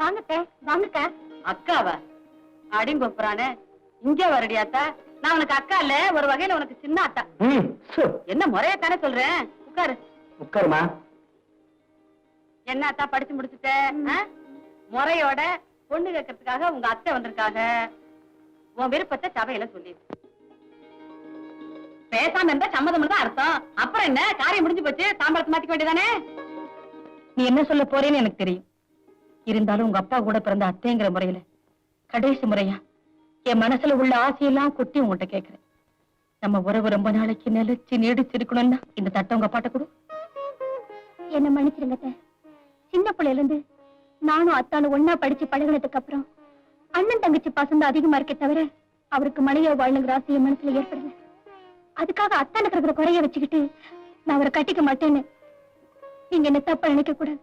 வாங்கத்தே வாங்கக்க. அக்காவா? அடிங்கொப்புறானே, இங்க வரடியாத்தா. நான் உனக்கு அக்கா இல்ல, ஒரு வகையில உனக்கு சின்ன அத்தா. என்ன முறையத்தானே சொல்றேன். உட்காரு. உட்காருமா. என்ன அத்தா படிச்சு முடிச்சுட்ட? முறையோட பொண்ணு கேட்கறதுக்காக உங்க அத்தை வந்திருக்காங்க. உன் விருப்பத்தை சபையில சொல்லி பேசாம இருந்தா சம்மதம் தான் அர்த்தம். அப்புறம் என்ன, காரியம் முடிஞ்சு போச்சு. தாம்பரத்தை மாத்திக்க வேண்டியதானே. நீ என்ன சொல்ல போறேன்னு எனக்கு தெரியும். இருந்தாலும் உங்க அப்பா கூட பிறந்த அத்தைங்கிற முறையில கடைசி முறையா என் மனசுல உள்ள ஆசையெல்லாம் கொட்டி உங்ககிட்ட கேட்கிறேன். நம்ம உறவு ரொம்ப நாளைக்கு நிலைச்சு நீடிச்சிருக்கணும்னா இந்த தட்டை உங்க அப்பாட்ட கொடு. என்ன மன்னிச்சிருங்க. சின்ன பிள்ளையில இருந்து நானும் அத்தானும் ஒன்னா படிச்சு பழகினதுக்கு அப்புறம் அண்ணன் தங்கச்சி பாசம் அதிகமா இருக்கே தவிர அவருக்கு மனைவியா வாழணுங்கிற ஆசைய மனசுல ஏற்படல. அதுக்காக அத்தானுக்கு இருக்கிற குறைய வச்சுக்கிட்டு நான் அவரை கட்டிக்க மாட்டேன்னு நீங்க என்ன தப்பா நினைக்க கூடாது.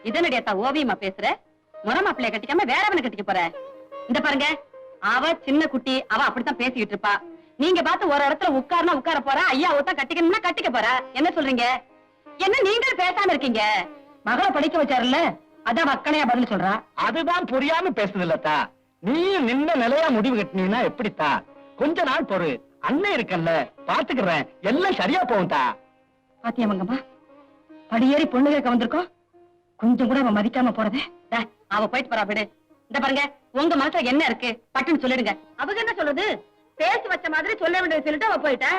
இதனடி அத்தா ஓவியமா பேசுற? முறை மாப்பிள்ளைய கட்டிக்காம வேறவனை கட்டிக்க போற? இந்த பாருங்க, அவ சின்ன குட்டி, அவ அப்படித்தான் பேசிக்கிட்டு இருப்பா. நீங்க பார்த்து ஒரு இடத்துல உட்கார்னா உட்கார போற, ஐயா ஒருத்தன் கட்டிக்கணும்னா கட்டிக்க போற. என்ன சொல்றீங்க? என்ன நீங்களும் பேசாம இருக்கீங்க? மகளை படிக்க வச்சாருல்ல, அதான் மக்களையா பதில் சொல்றா. அதுதான் புரியாம பேசுது இல்லத்தா. நீ நின்ன நிலையா முடிவு கட்டினீங்கன்னா எப்படித்தா? கொஞ்ச நாள் பொறு, அண்ணன் இருக்கல்ல, பாத்துக்கிறேன், எல்லாம் சரியா போகும் தா. பாத்தியா மங்கம்மா, படியேறி பொண்ணு கேட்க வந்திருக்கோம், கொஞ்சம் கூட அவன் மதிக்காம போறதே. அவ போயிட்டு போறா விடு. இந்த பாருங்க, உங்க மனசுல என்ன இருக்கு பட்டுன்னு சொல்லிடுங்க. அவங்க என்ன சொல்லுது? பேசி வச்ச மாதிரி சொல்ல வேண்டியது சொல்லிட்டு அவ போயிட்டா.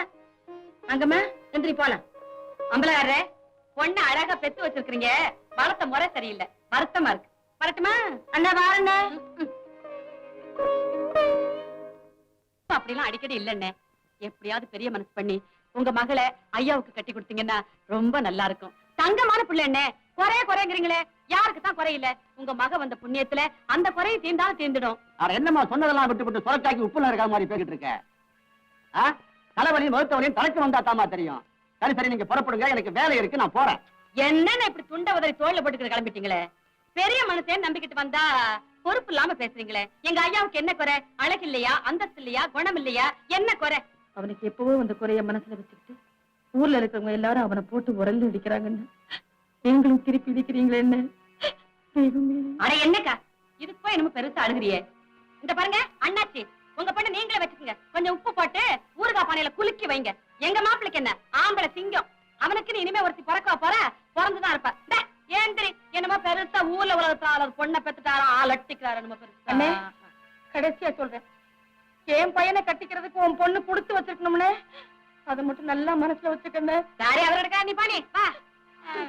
மங்கம்மா எந்திரி போலாம். அம்பலாரே, பொண்ணு அழகா பெத்து வச்சிருக்கீங்க, வளர்த்த முறை சரியில்லை, வருத்தமா இருக்கு. வரட்டுமா? அண்ணா வாரண்ண. அப்படிலாம் அடிக்கடி இல்லண்ணே. எப்படியாவது பெரிய மனசு பண்ணி உங்க மகளை ஐயாவுக்கு கட்டி கொடுத்தீங்கன்னா ரொம்ப நல்லா இருக்கும். தங்கமான பிள்ளை என்ன குறைங்கிறீங்களே, யாருக்கு தான் குறையில? உங்க மக வந்த புண்ணியத்துல அந்த குறையை தீர்ந்தாலும் தீர்ந்துடும். என்னமா சொன்னதெல்லாம் விட்டு சொரட்டாக்கி உப்புல இருக்கிற மாதிரி பேசிட்டு இருக்க? தலைவலியும் வகுத்தவரையும் தலைக்கு வந்தா தாமா தெரியும். சரி சரி, நீங்க புறப்படுங்க, எனக்கு வேலை இருக்கு, நான் போறேன். என்னன்னு இப்படி துண்ட உதறி தோல்ல போட்டுக்கிற கிளம்பிட்டீங்களே? பெரிய மனுஷன் நம்பிக்கிட்டு வந்தா பொறுப்பு இல்லாம பேசுறீங்களே. எங்க ஐயாவுக்கு என்ன குறை? அழகு இல்லையா, அந்தஸ்து இல்லையா, குணம் இல்லையா, என்ன குறை? அவனுக்கு எப்பவோ அந்த குறைய மனசுல வச்சுக்கிட்டு ஊர்ல இருக்கிறவங்க எல்லாரும் அவனை போட்டு உரல்ல இடிக்கிறாங்கன்னு நீங்களும் திருப்பி இடிக்கிறீங்களே. என்ன அட என்னக்கா இதுக்கு போய் என்னமோ பெருசா அழுகுறியே? இந்த பாருங்க அண்ணாச்சி, உங்க பண்ண நீங்களே வச்சுக்கோங்க. கொஞ்சம் உப்பு போட்டு ஊறுகாய் பானையில குலுக்கி வைங்க. எங்க மாப்பிளைக்கு என்ன ஆம்பளை சிங்கம், அவனுக்கு இனிமே ஒருத்தி பிறக்கவா போற, பிறந்துதான் இருப்ப. ஏந்திரி, என்னமோ பெருசா ஊர்ல உலகத்தால பொண்ணை பெத்துட்டாரா, ஆளட்டிக்கிறாரு என்னமோ பெருசா. கடைசியா சொல்றேன், என் பையனை கட்டிக்கிறதுக்கு உன் பொண்ணு குடுத்து வச்சிருக்கணும்னு அதை மட்டும் நல்லா மனசுல வச்சுக்கணும். சாரி, அவரோட நீ பாணி வா.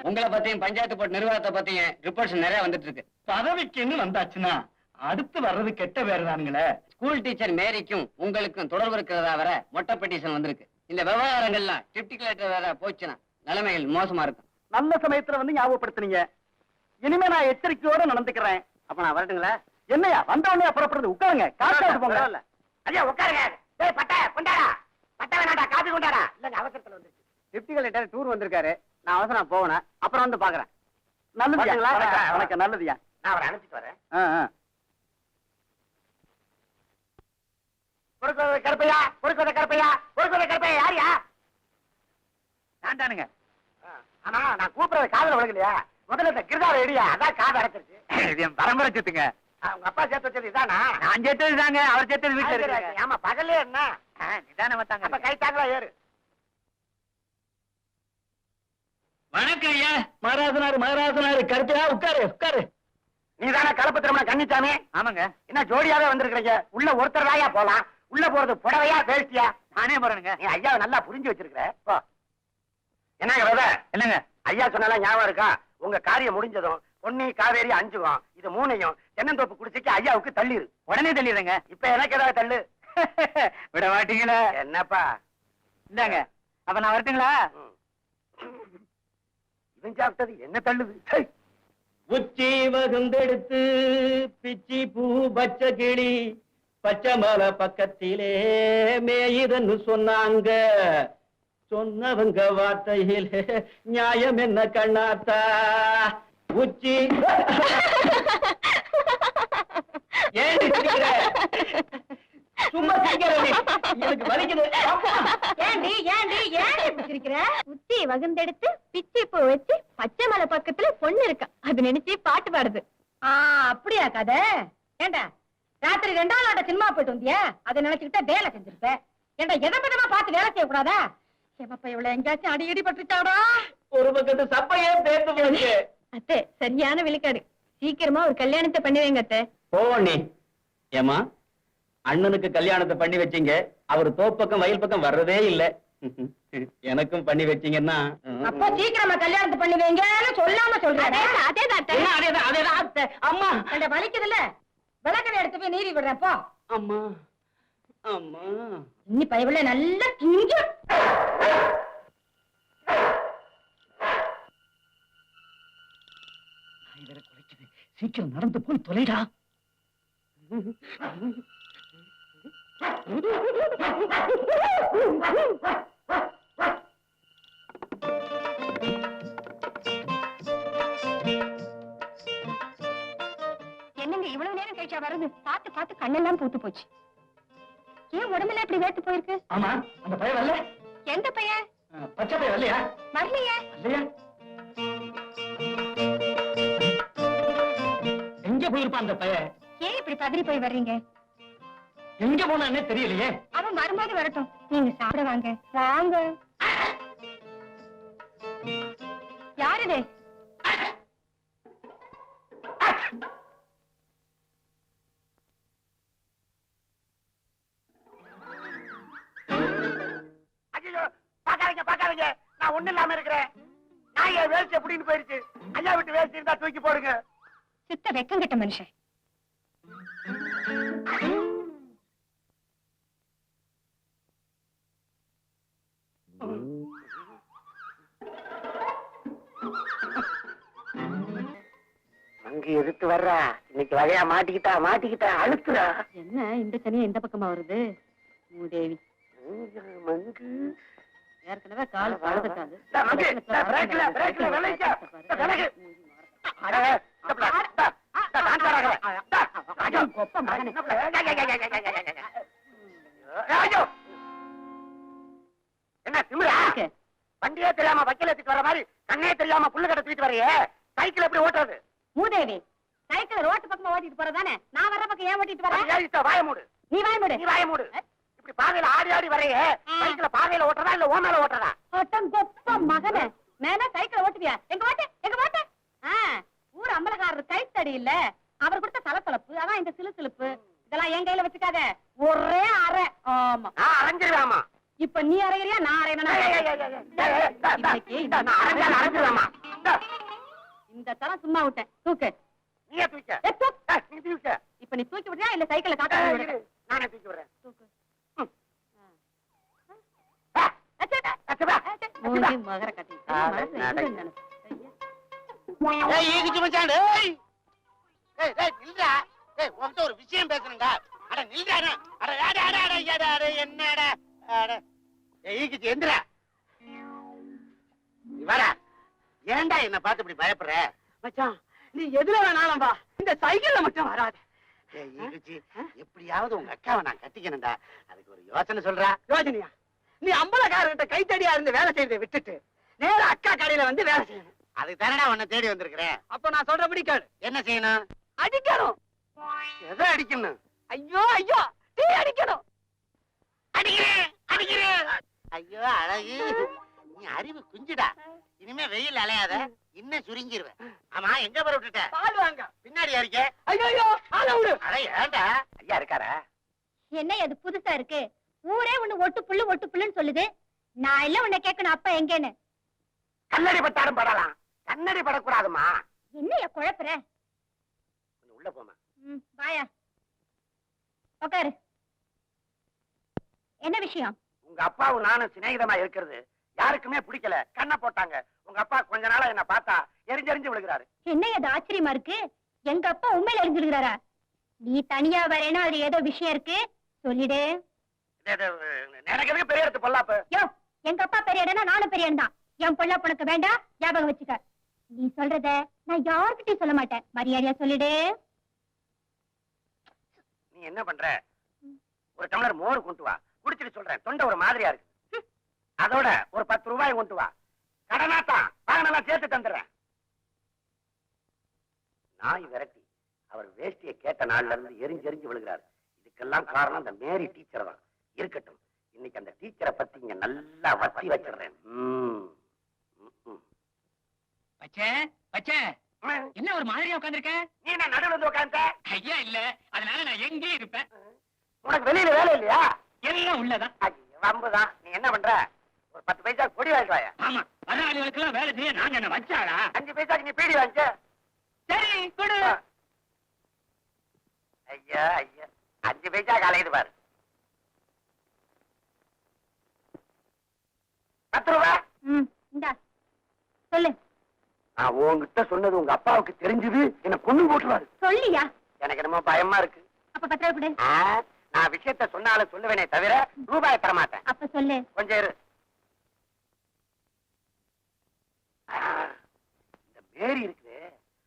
உங்களை பத்தியும் பஞ்சாயத்து போர்டு நிர்வாகத்தை பத்தியும் ரிப்போர்ட்ஸ் நிறைய வந்துட்டு இருக்கு. பதவிக்குன்னு வந்தாச்சுன்னா அடுத்து வர்றது கெட்ட பேரு தானுங்களே. ஸ்கூல் டீச்சர் மேரிக்கும் உங்களுக்கும் தொடர்பு இருக்கிறதா வர மொட்டை பெட்டிஷன் வந்திருக்கு. இந்த விவகாரங்கள்லாம் டிப்டி கலெக்டர் வேற போச்சுன்னா நிலைமைகள் மோசமா இருக்கும். நல்ல சமயத்துல வந்து ஞாபகப்படுத்துனீங்க. இனிமே நான் எச்சரிக்கையோட நடந்துக்கிறேன். அப்ப நான் வரட்டுங்களா? என்னையா வந்த உடனே புறப்படுறது? உட்காருங்க, காசு போங்க. ஐயா உட்காருங்க. பட்டை கொண்டாடா, பட்டை வேணாடா, காபி கொண்டாடா. இல்லங்க அவசரத்துல வந்து டிப்டி கலெக்டர் டூர் வந்திருக்காரு, நான் அவசரம் போகணும், அப்புறம் வந்து பாக்குறேன். நல்லதுங்களா? வணக்கம். நல்லதுயா, நான் அவரை அனுப்பிச்சு வரேன். கருப்பையா, கருப்பையா யாரியா? நான் தானுங்க. ஆனா நான் கூப்பிடுறது காதல விழுகலையா? முதல்ல இந்த கிருதாவை எடியா, அதான் காதை அடைச்சிருச்சு. இது என் பரம்பரை சொத்துங்க. உங்க அப்பா சேர்த்து வச்சது இதானா? நான் சேர்த்தது தாங்க, அவர் சேர்த்தது வீட்டுல இருக்கு. ஆமா, பகலே என்ன நிதானம் வந்தாங்க. அப்ப கை தாங்களா ஏறு. வணக்கம் ஐயா. மகாராசனாரு கருப்பையா, உட்காரு. நீதானே கலப்பு திருமணம் கன்னிச்சாமி? ஆமாங்க. என்ன ஜோடியாவே வந்திருக்கிறீங்க? உள்ள ஒருத்தர் தாயா போலாம், உள்ள போறது புடவையா வேஷ்டியா? நானே போறேனுங்க. நீ ஐயாவை நல்லா புரிஞ்சு வச்சிருக்கிற. என்னங்க வேலை? என்னங்க ஐயா சொன்னாலும் ஞாபகம் இருக்கா? உங்க காரியம் முடிஞ்சதும் பொன்னி காவேரி அஞ்சுவோம், இது மூணையும் தென்னந்தோப்பு குடிச்சிக்கு ஐயாவுக்கு தள்ளிரு. உடனே தள்ளிடுங்க. இப்ப எனக்கு ஏதாவது தள்ளு விட மாட்டீங்களா? என்னப்பா இந்தாங்க. அப்ப நான் வரட்டுங்களா? இவன் சாப்பிட்டது என்ன தள்ளுது? உச்சி வகுந்தெடுத்து பிச்சி பூ பச்சை கிளி பச்சை மலை பக்கத்திலே மேயுதன்னு சொன்னாங்க. சொன்னவங்க வார்த்தையிலே நியாயம் என்ன கண்ணாத்தா? உச்சி சும்மா எனக்கு வலிக்குது. உச்சி வகுந்தெடுத்து பிச்சி பூ வச்சு பச்சை மலை பக்கத்துல பொண்ணு இருக்கா, அது நினைச்சு பாட்டு பாடுது. அப்படியா கதை? ஏண்டா ராத்திரி 2ஆம் நாட்ட சினிமா போயிட்டு வந்தியா? அதை நினைச்சுக்கிட்ட வேலை செஞ்சிருப்ப. ஏண்டா எதை பதமா பார்த்து வேலை செய்யக்கூடாதா? ஏமாப்பா இவ்வளவு எங்கேயாச்சும் அடி இடி பட்டுச்சாடா? ஒரு பக்கத்து சப்பையே பேத்து போச்சு. அத்தை சரியான விழுக்காடு. சீக்கிரமா ஒரு கல்யாணத்தை பண்ணி வைங்க அத்தை. போவண்ணி. ஏமா அண்ணனுக்கு கல்யாணத்தை பண்ணி வச்சீங்க, அவர் தோப்பக்கம் வயல் பக்கம் வர்றதே இல்ல. எனக்கும் பண்ணி வச்சீங்கன்னா அப்போ சீக்கிரமா கல்யாணத்தை பண்ணி வைங்கன்னு சொல்லாம சொல்றேன். அதேதான் அத்தை. அம்மா கண்ட வலிக்குதுல்ல, விளக்கணை எடுத்து போய் நீரி விடுறேன் போ. அம்மா அம்மா இன்னி பயவுல நல்லா திங்க. சீக்கிரம் நடந்து போய் தொலைடா. என்னங்க இவ்வளவு நேரம் கழிச்சா வருது? பார்த்து பார்த்து கண்ணெல்லாம் பூத்து போச்சு. ஏன் உடம்பெல்லாம் இப்படி வேர்த்து போயிருக்கு? ஆமா, அந்த பையன் வரல? எந்த பையன்? பச்சை பையன் வரலையா? வரலையே. இல்லையா? எங்க போயிருப்பான் அந்த பையன்? ஏன் இப்படி பதறி போய் வர்றீங்க? எங்க போனானே தெரியலையே. அவன் வரும்போது வரட்டும், நீங்க சாப்பிட வாங்க. வாங்க. யாரு இது? ஐயோ, பாக்காதீங்க, நான் ஒண்ணு இல்லாம இருக்கிறேன். நான் என் வேஸ்ட் எப்படின்னு போயிருச்சு. ஐயா விட்டு வேஸ்ட் இருந்தா தூக்கி போடுங்க. சுத்த வெக்கம் கெட்ட மனுஷன். அங்க எதிர்த்து வர்றா. இன்னைக்கு வகையா மாட்டிக்கிட்டா அழுத்துறா. என்ன இந்த சனியா இந்த பக்கமா வருது? மூதேவி மங்கு ஏற்கனவே கால் பழந்துட்டாது. பிரேக்ல விளைச்சா விலகு. அட, தப்பல. டான்ஸ் ஆடுறாங்க. கொப்ப மகனே. ஐயோ, என்ன திமிரா? வண்டியே தெரியாம வக்கீல தூக்கிட்டு வர மாதிரி கண்ணே தெரியாம புல்லு கட்ட தூக்கிட்டு வரையே. சைக்கிள் எப்படி ஓட்டுறது? மூதேவி சைக்கிள் ரோட்டு பக்கமா ஓட்டிட்டு போறதானே? நான் வர்ற பக்கம் ஏன் ஓட்டிட்டு வரேன்? வாய மூடு. நீ வாய் மூடு. நீ வாய மூடு. இப்படி பாதையில ஆடி வரையே. சைக்கிள பாதையில ஓட்டுறதா இல்ல ஓ மேல ஓட்டுறதா? ஒட்டம் கொப்ப மகனே. மேல சைக்கிள் ஓட்டுவியா? எங்க ஓட்டு? ஊர் அம்பலக்காரர் கைத்தடி இல்ல, அவர் கொடுத்த தலத்தலப்பு, அதான் இந்த சிலுசிலுப்பு. இதெல்லாம் என் கையில வச்சுக்காத. ஒரே அரை. ஆமா, நான் அரைஞ்சிருவாமா. இப்ப நீ அரைகிறியா நான் அரைவேனா? அரைஞ்சிருவாமா. இந்த தரம் சும்மா விட்டேன். தூக்கு. நீயே தூக்க. ஏ, தூக்கு. நீ தூக்க. இப்ப நீ தூக்கி விடுறியா இல்ல சைக்கிளை காட்ட விடுறியா? நானே தூக்கி விடுறேன். தூக்கு. மூஞ்சி மகர கட்டி. மனசுல என்ன நினைச்சு? ஒரு விஷயம் பேசணுங்க. அட நில்றானே. அட என்னடா எந்திரா. வர ஏன்டா என்ன பார்த்து இப்படி பயப்படுற? மச்சான், நீ எதுல வேணாலும் வா, இந்த சைக்கிள்ல மட்டும் வராது. எப்படியாவது உங்க அக்காவை நான் கட்டிக்கணும்டா. அதுக்கு ஒரு யோசனை சொல்றா. யோஜனையா? நீ அம்பலக்காரர்கிட்ட கைத்தடியா இருந்து வேலை செய்யறதை விட்டுட்டு நேரா அக்கா கடையில வந்து வேலை செய்யணும். அதுக்கு தானடா உன்னை தேடி வந்திருக்கிறேன். அப்ப நான் சொல்றபடி கேளு. என்ன செய்யணும்? அடிக்கணும். எதை அடிக்கணும்? ஐயோ டீ அடிக்கணும். அடிக்கிறேன். ஐயோ அழகு, நீ அறிவு குஞ்சுடா. இனிமே வெயில் அலையாத, இன்னும் சுருங்கிருவேன். ஆமா, எங்க போற விட்டுட்ட? பால் வாங்க. பின்னாடி இருக்கே. ஐயோ ஆள விடு. அட ஏன்டா? ஐயா இருக்காரா? என்ன அது புதுசா இருக்கு? ஊரே உன்னை ஒட்டு புல்லுன்னு சொல்லுது. நான் எல்லாம் உன்னை கேட்கணும் அப்பா எங்கேன்னு. கண்ணடி பட்டாலும் படலாம், கண்ணடி படக்கூடாதுமா. என்னைய குழப்புற? கொஞ்சம் உள்ள போமா. வாயா உட்காரு. என்ன விஷயம்? உங்க அப்பாவும் நானும் சிநேகிதமா இருக்கிறது யாருக்குமே பிடிக்கல. கண்ணை போட்டாங்க. உங்க அப்பா கொஞ்ச நாளா என்ன பார்த்தா எரிஞ்செறிஞ்சு விழுகிறாரு. என்ன அது ஆச்சரியமா இருக்கு? எங்க அப்பா உண்மையில எரிஞ்சிருக்கிறாரா? நீ தனியா வரேன்னா அது ஏதோ விஷயம் இருக்கு, சொல்லிடு. எனக்கு பெரிய இடத்து பொல்லாப்பு. யோ, எங்க அப்பா பெரிய இடம்னா நானும் பெரிய இடம் தான். என் பொல்லாப்பு உனக்கு வேண்டாம், ஞாபகம் வச்சுக்க. நீ சொல்றத நான் யாருக்கிட்டையும் சொல்ல மாட்டேன். மரியாதையா சொல்லிடு. நீ என்ன பண்ற? ஒரு டம்ளர் மோர் கொண்டு வா, குடிச்சிட்டு சொல்றேன். தொண்டை ஒரு மாதிரியா இருக்கு. அதோட ஒரு 10 ரூபாய் கொண்டு வா. கடனாத்தான் வாங்கினெல்லாம் சேர்த்து தந்துடுறேன். நாய் விரட்டி நாள்ல இருந்து எரிஞ்சு விழுகிறாரு. இதுக்கெல்லாம் காரணம் அந்த மேரி டீச்சர் தான். இருக்கட்டும், இன்னைக்கு அந்த டீச்சரை பத்தி இங்க நல்லா வத்தி வச்சிடுறேன். பச்சே பச்சே, என்ன ஒரு மாதிரியா உட்கார்ந்திருக்க? நீ என்ன நடுவில் வந்து உட்கார்ந்த? ஐயா இல்ல, அதனால நான் எங்கேயும் இருப்பேன். உனக்கு வெளியில வேலை இல்லையா? எல்லாம் உள்ளதான். வம்புதான். நீ என்ன பண்ற? ஒரு 10 பைசா கொடி வாங்கிட்டு வாயா. ஆமா, வர்றாளுகளுக்கு எல்லாம் வேலை செய்ய நாங்க என்ன வச்சாளா? 5 பைசாக்கு நீ பீடி வாங்கிக்க. சரி கொடு. ஐயா ஐயா, 5 பைசா காலையிது பாரு. 10 ரூபா. இந்தா சொல்லு. நான் உன்கிட்ட சொன்னது உங்க அப்பாவுக்கு தெரிஞ்சது என்ன கொண்டு போட்டுருவாரு. சொல்லியா? எனக்கு என்னமோ பயமா இருக்கு. அப்ப 10 ரூபா கொடு. நான் விஷயத்த சொன்னாலும் சொல்லுவேனே தவிர ரூபாய் தர மாட்டேன். அப்ப சொல்லு. கொஞ்சம் இரு. இந்த மேரி இருக்குது.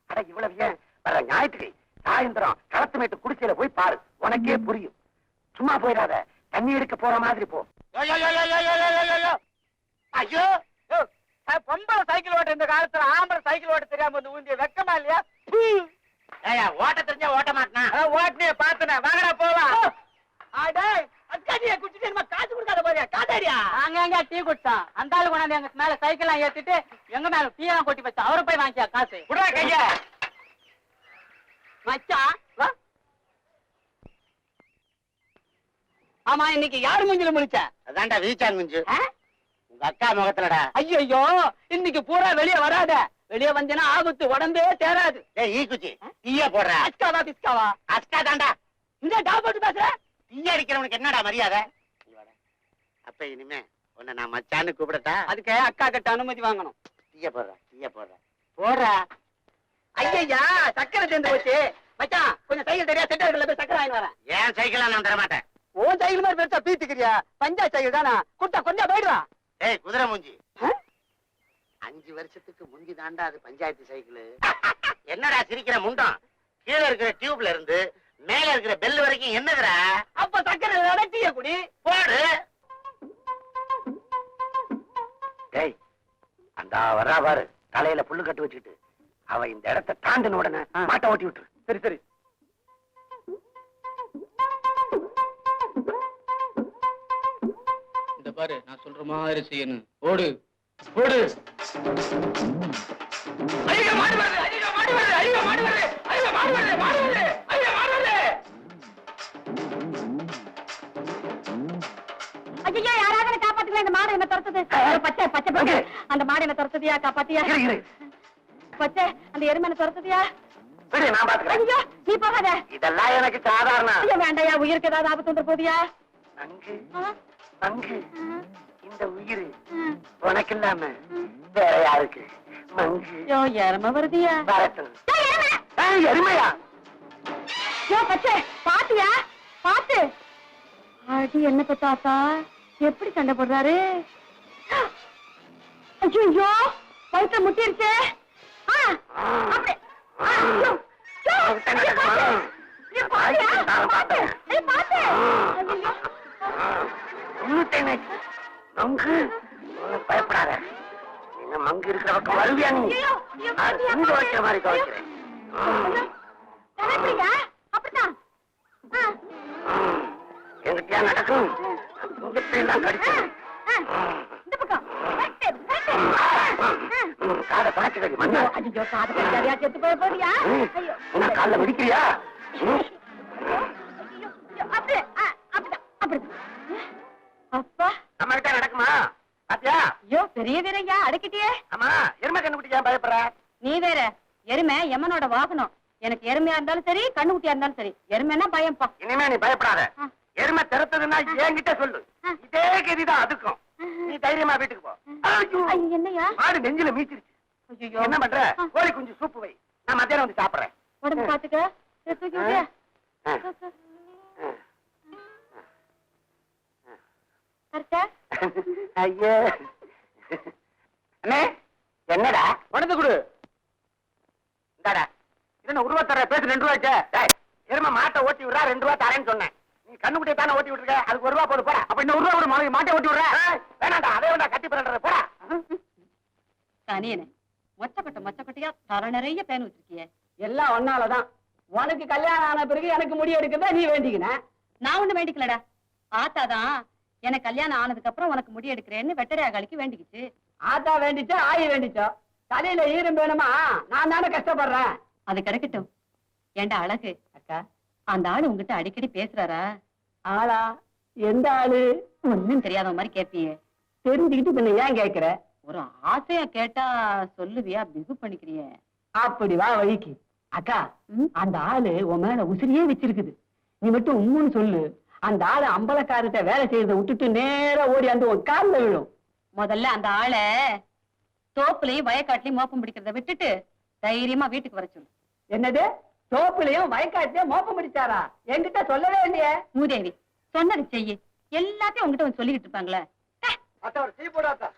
அட இவ்வளவு ஏன் வர ஞாயிற்றுக்கு சாயந்தரம் களத்து மேட்டு குடிசையில போய் பாரு, உனக்கே புரியும். சும்மா போயிடாத, தண்ணி எடுக்க போற மாதிரி போ. ஐயோ, பொம்பளை சைக்கிள் ஓட்ட இந்த காலத்துல ஆம்பளை சைக்கிள் ஓட்ட தெரியாம வந்து ஊந்திய வெக்கமா இல்லையா? ஓட்ட தெரிஞ்சா ஓட்ட மாட்டேன். ஓட்டனே பாத்துன வாங்கடா போலாம். காசு கொடுக்காத போறியா? காத்தாடியா? அங்க டீ குடிச்சான். அந்த ஆளு கொண்டாந்து எங்க மேல சைக்கிள் எல்லாம் ஏத்திட்டு எங்க மேல டீ எல்லாம் கொட்டி வச்சா. அவரை போய் வாங்கியா காசு. குடுறா கைய. மச்சான் ஆமா, இன்னைக்கு யாரு மூஞ்சில முடிச்ச? அதான்டா வீச்சான் முஞ்சு. உங்க அக்கா முகத்துலடா. ஐயோ, இன்னைக்கு பூரா வெளியே வராத. வெளியே வந்தேன்னா ஆபத்து, உடம்பே தேராது. ஏய் ஈக்குச்சி, தீய போடுற. அஸ்காவா பிஸ்காவா? அஸ்கா தாண்டா. இந்த டாப் போட்டு பேசுற? தீய அடிக்கிறவனுக்கு என்னடா மரியாதை? அப்ப இனிமே உன்னை நான் மச்சான்னு கூப்பிடட்டா? அதுக்கு அக்கா கிட்ட அனுமதி வாங்கணும். தீய போடுற போடுற. ஐயா, சக்கரை சேர்ந்து போச்சு. மச்சான் கொஞ்சம் சைக்கிள் தெரியா, செட்டர்ல போய் சக்கரை வாங்கி வரேன். ஏன் சைக்கிளா நான் தர மாட்டேன். ஓ சைக்கிள் மாதிரி பெருசா பீத்துக்கிறியா? பஞ்சாயத்து சைக்கிள் தானா? குட்டா கொஞ்சம் போயிடுவா. ஏய் குதிரை மூஞ்சி, 5 வருஷத்துக்கு முந்தி தாண்டா அது பஞ்சாயத்து சைக்கிள். என்னடா சிரிக்கிற முண்டம்? கீழே இருக்கிற டியூப்ல இருந்து மேல இருக்கிற பெல் வரைக்கும் என்னதுடா? அப்ப சக்கரை டீய குடி போடு. டேய், அந்த வரா பாரு, தலையில புல்லு கட்டு வச்சுக்கிட்டு. அவ இந்த இடத்தை தாண்டின உடனே மாட்டை ஓட்டி விட்டுரு. சரி சரி. இந்த பாரு, நான் சொல்ற மாதிரி செய்யணும். ஓடு ஓடு. ஐயோ மாடு வருது, ஐயோ மாடு வருது, ஐயோ மாடு வருது, ஐயோ மாடு வருது, மாடு வருது, ஐயோ மாடு வருது. ஐயோ, யாராவது காப்பாத்துங்க. இந்த மாடு என்ன துரத்துது? பச்சை பச்சை பச்சை, அந்த மாடு என்ன துரத்துதியா? காப்பாத்தியா? பச்சை, அந்த எருமை என்ன துரத்துதியா? நான் பாத்துக்கிறேன். ஐயோ, நீ போகாத. இதெல்லாம் எனக்கு சாதாரணம். ஐயோ வேண்டாயா, உயிருக்கு ஏதாவது ஆபத்து வந்துட போதியா? நங்கு நங்கு, இந்த உயிர் உனக்கு இல்லாம வேற யாருக்கு? மங்கு. ஐயோ, எருமை வருதியா? வரட்டும். எருமையா? ஐயோ பச்சை, பாத்தியா? பாத்து. அடி என்ன தாத்தா, எப்படி சண்டை போடுறாரு? ஐயோ, வயிற்ற முட்டிருச்சு. அப்படி. ஐயோ, பாத்தியா? பாத்து, பாத்து. ஐயோ, மங்கு, பயப்படாத. நீங்க மங்கு இருக்கிற பக்கம் வருவியா? நீ துண்டு வைக்கிற மாதிரி துவைக்கிறேன். எப்படிங்க? அப்படித்தான். எங்கிட்டயா நடக்கும்? துண்டத்தையெல்லாம் கடிச்சேன். இந்த பக்கம். காதை பாய்ச்சடி மண்ணா. ஐயோ, காதை கடிச்சாரியா? செத்து போய் போறியா? ஐயோ, நான் காலில் வெடிக்கிறியா? அப்படி அப்படிதான் அப்படிதான். அப்பா, நம்ம கிட்ட நடக்குமா? பாத்தியா? ஐயோ பெரிய வீரையா, அடக்கிட்டியே. ஆமா, எருமை கண்ணுக்குட்டி ஏன் பயப்படுற? நீ வேற. எருமை எமனோட வாகனம். எனக்கு எருமையா இருந்தாலும் சரி, கண்ணுக்குட்டியா இருந்தாலும் சரி, எருமைன்னா பயம்பா. இனிமே நீ பயப்படாத. எருமை திறத்ததுன்னா என்கிட்ட சொல்லு. இதே கதிதான் அதுக்கும். நீ தைரியமா வீட்டுக்கு போ. ஐயோ, என்னையா? மாடு நெஞ்சில மீச்சிருச்சு. ஐயோ, என்ன பண்ற? கோழி குஞ்சு சூப்பு வை, நான் மத்தியானம் வந்து சாப்பிடுறேன். உடம்பு பாத்துக்க. இதை தூக்கி விடு. கரெக்டா? ஐயோ, அண்ணே என்னடா? உடந்து கொடு. இந்தாடா. என்ன உருவத்தர பேசு 2 ரூபாய்க்கு. எருமை மாட்டை ஓட்டி விடுறா, 2 ரூபாய் தரேன்னு சொன்னேன். நீ கண்ணுக்குட்டியை தானே ஓட்டி விட்டுருக்க, அதுக்கு 1 ரூபாய் போடு போடா. அப்ப இன்னும் 1 ரூபாய் கூட மாட்டை ஓட்டி விடுற. வேணாண்டா, அதே வேண்டாம், கட்டி பிறன்ற போடா. தனியனே, மொச்சக்கொட்டையா தர நிறைய பேன் வச்சிருக்கிய. எல்லாம் ஒன்னாலதான். உனக்கு கல்யாணம் ஆன பிறகு எனக்கு முடி எடுக்கிறதா நீ வேண்டிக்கின. நான் ஒண்ணு வேண்டிக்கலடா. ஆத்தாதான் எனக்கு கல்யாணம் ஆனதுக்கு அப்புறம் உனக்கு முடி எடுக்கிறேன்னு வெட்டரையாகாலிக்கு வேண்டிக்கிச்சு. ஆத்தா வேண்டிச்சோ ஆயி வேண்டிச்சோ, தலையில ஈரம் வேணுமா? நான் தானே கஷ்டப்படுறேன். அது கிடைக்கட்டும். ஏண்டா அழகு, அக்கா, அந்த ஆளு உங்ககிட்ட அடிக்கடி பேசுறாரா? ஆளா? எந்த ஆளு? ஒண்ணும் தெரியாத மாதிரி கேட்பியே. தெரிஞ்சுக்கிட்டு பின்ன ஏன் கேக்குற? ஒரு ஆசையா கேட்டா சொல்லுவியா? பிகு பண்ணிக்கிறியே. அப்படி வா வழிக்கு. அக்கா, ம்? அந்த ஆளு உன் மேல உசிரியே வச்சிருக்குது. நீ மட்டும் உம்முன்னு சொல்லு. அந்த ஆளு அம்பலக்காரர்கிட்ட வேலை செய்யறத விட்டுட்டு நேரா ஓடி அந்த உன் கால்ல விழும். முதல்ல அந்த ஆளை தோப்புலயும் வயக்காட்டுலயும் மோப்பம் பிடிக்கிறத விட்டுட்டு தைரியமா வீட்டுக்கு வர சொல்லு. என்னது? தோப்புலயும் வயக்காட்டிலயும் மோப்பம் பிடிச்சாரா? என்கிட்ட சொல்லவே இல்லையே. மூதேவி, சொன்னது செய்யு. எல்லாத்தையும் உங்ககிட்ட வந்து சொல்லிக்கிட்டு இருப்பாங்களே. அத்தா ஒரு டீ போடு அத்தா.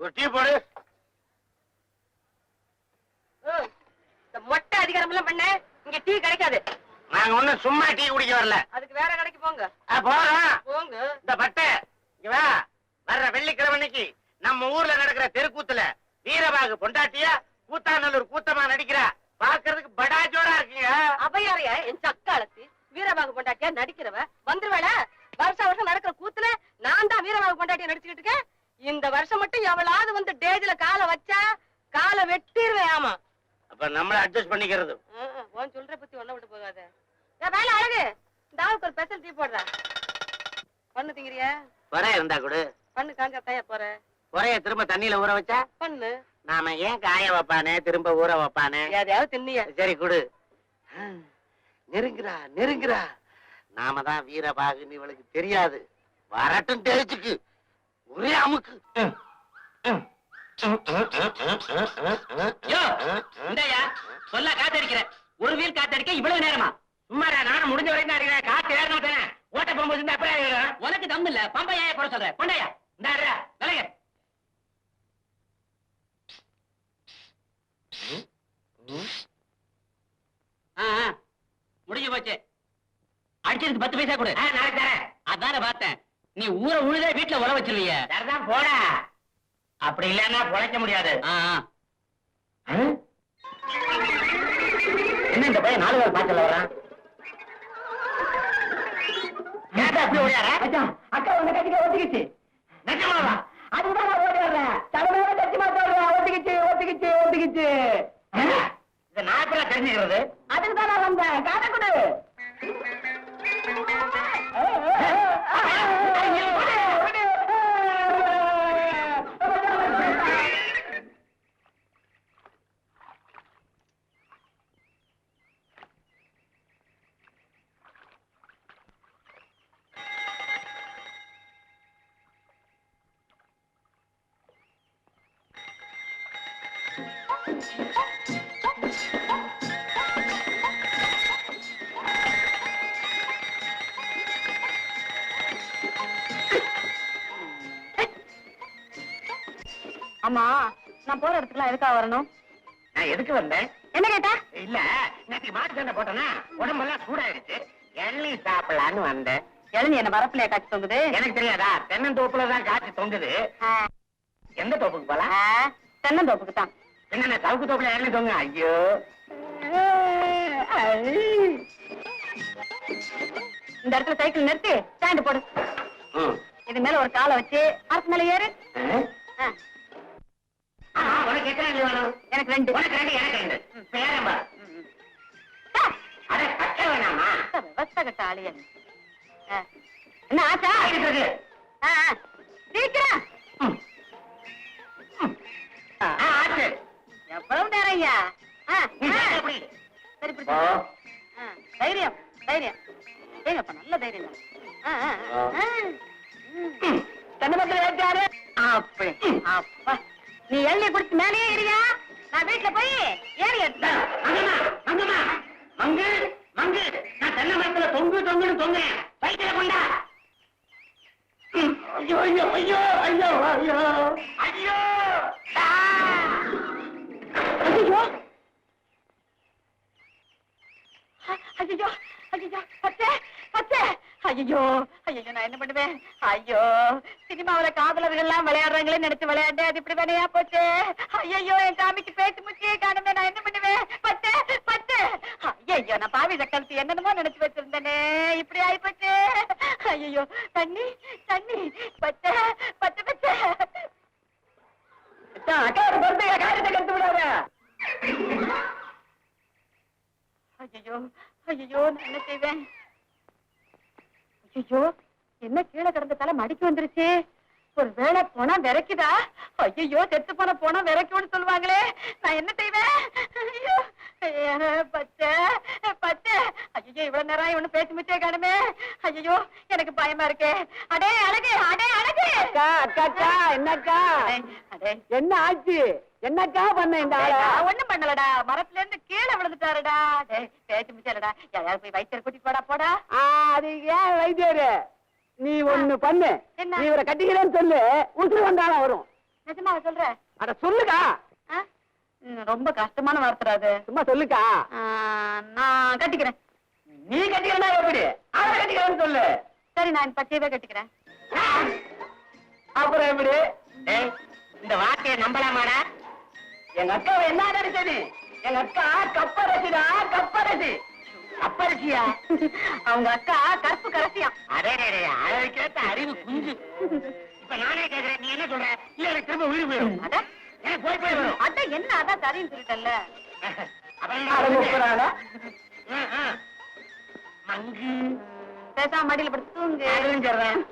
ஒரு டீ போடு. இந்த மொட்டை அதிகாரம் எல்லாம் பண்ண இங்க டீ கிடைக்காது. நாங்க ஒண்ணும் சும்மா டீ குடிக்க வரல. அதுக்கு வேற கடைக்கு போங்க. போறோம். போங்க. இந்த பட்டை இங்க வா. வர்ற வெள்ளிக்கிழமைக்கு நம்ம ஊர்ல நடக்கிற தெருக்கூத்துல வீரபாகு பொண்டாட்டியா கூத்தாநல்லூர் கூத்தமா நடிக்கிறா. பாக்குறதுக்கு படா ஜோரா இருக்கீங்க. அவையாரைய என் சக்காலத்து வீரபாகு பொண்டாட்டியா நடிக்கிறவ வந்துருவேல. வருஷம் வருஷம் நடக்கிற கூத்துல நான் தான் வீரபாகு பொண்டாட்டியா நடிச்சுக்கிட்டு இருக்கேன். இந்த வருஷம் மட்டும் எவளாவது வந்து டேஜ்ல காலை வச்சா காலை வெட்டிடுவேன். ஆமா, அப்ப நம்மள அட்ஜஸ்ட் பண்ணிக்கிறது. உன் சொல்ற பத்தி ஒன்ன விட்டு போகாத. வேலை அழகு, இந்த ஆளுக்கு ஒரு ஸ்பெஷல் டீ போடுற. பண்ணு திங்கிறியா? குறை இருந்தா கொடு. பண்ணு காஞ்சா தாயா போற. குறைய திரும்ப தண்ணியில ஊற வச்சா பண்ணு. நாம ஏன் காய வைப்பானே திரும்ப ஊற வைப்பானே. எதையாவது தின்னியா? சரி கொடு. நெருங்குறா நெருங்குறா. நாம தான் வீரபாகுன்னு இவளுக்கு தெரியாது. வரட்டும் டேஜுக்கு ஒரே அமுக்கு. சொல்ல காத்தடிக்கிற ஒரு வீல் காத்தடிக்க இவ்வளவு நேரமா? சும்மாடா, நானும் முடிஞ்ச வரைக்கும் அடிக்கிறேன். காத்து ஏற மாட்டேன். ஓட்ட போகும்போது அப்புறம் உனக்கு தம் இல்ல. பம்பையா குறை சொல்ற கொண்டையா? இந்த விலக. முடிஞ்சு போச்சு. அடிச்சதுக்கு 10 பைசா கொடு. நாளைக்கு தரேன். அதான பார்த்தேன். நீ ஊரை உழுத வீட்டுல உழ வச்சிருவிய. சரிதான் போடா. அப்படி இல்லன்னா பொழைக்க முடியாது. என்ன இந்த பையன் 4 பேர் பாய்ச்சல வரான்? அப்படி ஓடியாரா? அக்கா உன்னை கட்டிக்க ஒத்துக்கிச்சு. நிஜமாவா? அதுதான் நான் ஓடி வர்றேன். தலைமையில கட்டி மாத்தோடுறேன். ஒத்துக்கிச்சு ஒத்துக்கிச்சு ஒத்துக்கிச்சு. இதை நான் எப்படி தெரிஞ்சுக்கிறது? அதுக்கு தான் நான் வந்தேன். காட்ட கொடு. ஆமா, நான் போற இடத்துக்குலாம் எதுக்காக வரணும்? நான் எதுக்கு வந்தேன்? என்ன கேட்டா? இல்ல, நேற்று மாட்டு சண்டை போட்டேன்னா உடம்பெல்லாம் சூடாயிருச்சு. எள்ளி சாப்பிடலான்னு வந்தேன். இளநீ என்ன வரப்புலையா காட்சி தொங்குது? எனக்கு தெரியாதா? தென்னந்தோப்புலதான் காய்ச்சி தொங்குது. எந்த தோப்புக்கு போலாம்? தென்னந்தோப்புக்கு தான். என்ன சவுக்கு தோப்புல இளநீ தொங்க? ஐயோ, இந்த இடத்துல சைக்கிள் நிறுத்தி ஸ்டாண்ட் போடு. இது மேல ஒரு காலை வச்சு மரத்து மேல ஏறு. உனக்கு எத்தனை இளநீ வேணும்? எனக்கு 2. உனக்கு 2, எனக்கு 2. பேரம் பாரு. அட கட்ட வேணாமா? விவசாய கட்ட ஆளியா? என்ன ஆச்சா? ஆகிட்டு இருக்கு. சீக்கிரம். ஆச்சு. எவ்வளவு நேரம் ஐயா? எப்படி? சரி பிடிச்சு. தைரியம் தைரியம். ஏங்கப்பா, நல்ல தைரியம் தான். தென்னை மரத்துல ஏற்றாரு. அப்படி அப்பா, நீ எள்ளி குடிச்சு மேலேயே இருயா. நான் வீட்டுல போய் ஏறி எடுத்தேன். அங்கம்மா, அங்கம்மா, மங்கு மங்கு, நான் தென்னை மரத்துல தொங்குன்னு தொங்குறேன். சைக்கிள கொண்டா. ஐயோ ஐயோ ஐயோ ஐயோ ஐயோ ஐயோ ஐயோ ஐயோ ஐயோ பச்சை பச்சை. ஐயோ ஐயோ நான் என்ன பண்ணுவேன்? ஐயோ சினிமாவுல காதலர்கள் எல்லாம் விளையாடுறாங்களே நினைச்சு விளையாண்டு அது இப்படி வேலையா போச்சு. ஐயோ என் காமிக்கு பேச்சு முக்கிய காணுமே, நான் என்ன பண்ணுவேன்? பத்து பத்து. ஐயோ நான் பாவி சக்கரத்து என்னென்னமோ நினைச்சு வச்சிருந்தேனே, இப்படி ஆயிப்போச்சு. ஐயோ தண்ணி தண்ணி. பத்து பத்து பத்து. அக்கா பொறுத்து காரியத்தை கத்து விடாத. ஐயோ ஐயோ நான் என்ன செய்வேன்? ஐயோ என்ன கீழே கிடந்த தலை மடிக்கு வந்துருச்சு. ஒரு வேளை போனா விரைக்குதா? ஐயோ செத்து போன போனா விரைக்கும்னு சொல்லுவாங்களே, நான் என்ன செய்வேன்? ஐயோ பச்சை பச்சை. ஐயோ இவ்வளவு நேரம் ஒண்ணு பேசி முச்சே காணுமே. ஐயோ எனக்கு பயமா இருக்கு. அடே அழகு அடே அழகு. அக்கா அக்கா என்னக்கா அடே என்ன ஆச்சு? என்னக்கா பண்ண இந்த ஆள? நான் ஒண்ணும் பண்ணலடா, மரத்துல இருந்து கீழே விழுந்துட்டாருடா. டேய் பேச்சு முச்சலடா, யாராவது போய் வைத்தியர் கூட்டிட்டு போடா போடா. அது ஏன் வைத்தியரு? நீ ஒண்ணு பண்ணு, என்ன? நீ இவரை கட்டிக்கிறேன்னு சொல்லு, உசுறு வந்தாலும் வரும். நிஜமாவா சொல்ற? அட சொல்லுக்கா. ஆ? ரொம்ப கஷ்டமான வார்த்தை அது. சும்மா சொல்லுக்கா. நான் கட்டிக்கிறேன். நீ கட்டிக்கிறா எப்படி? அவரை கட்டிக்கிறேன்னு சொல்லு. சரி நான் பச்சையவே கட்டிக்கிறேன். அப்புறம் எப்படி? இந்த வார்த்தையை நம்பலாமாடா? எங்க அக்காவை என்ன நினைச்சது? எங்க அக்கா கப்பரசிடா, கப்பரசி. அப்பரிசியா? அவங்க அக்கா கருப்பு கரசியாம். அதே அதற்கேத்த அறிவு குஞ்சு. இப்ப நானே கேக்குறேன், நீ என்ன சொல்ற? இல்ல எனக்கு திரும்ப உயிர் போயிடும். அட எனக்கு போய் வரும். அட என்ன அதான் தரியும் சொல்லிட்டல்ல. அடங்குறானா? மங்கு பேசாம மடியில படுத்து தூங்கு. சொல்றேன்.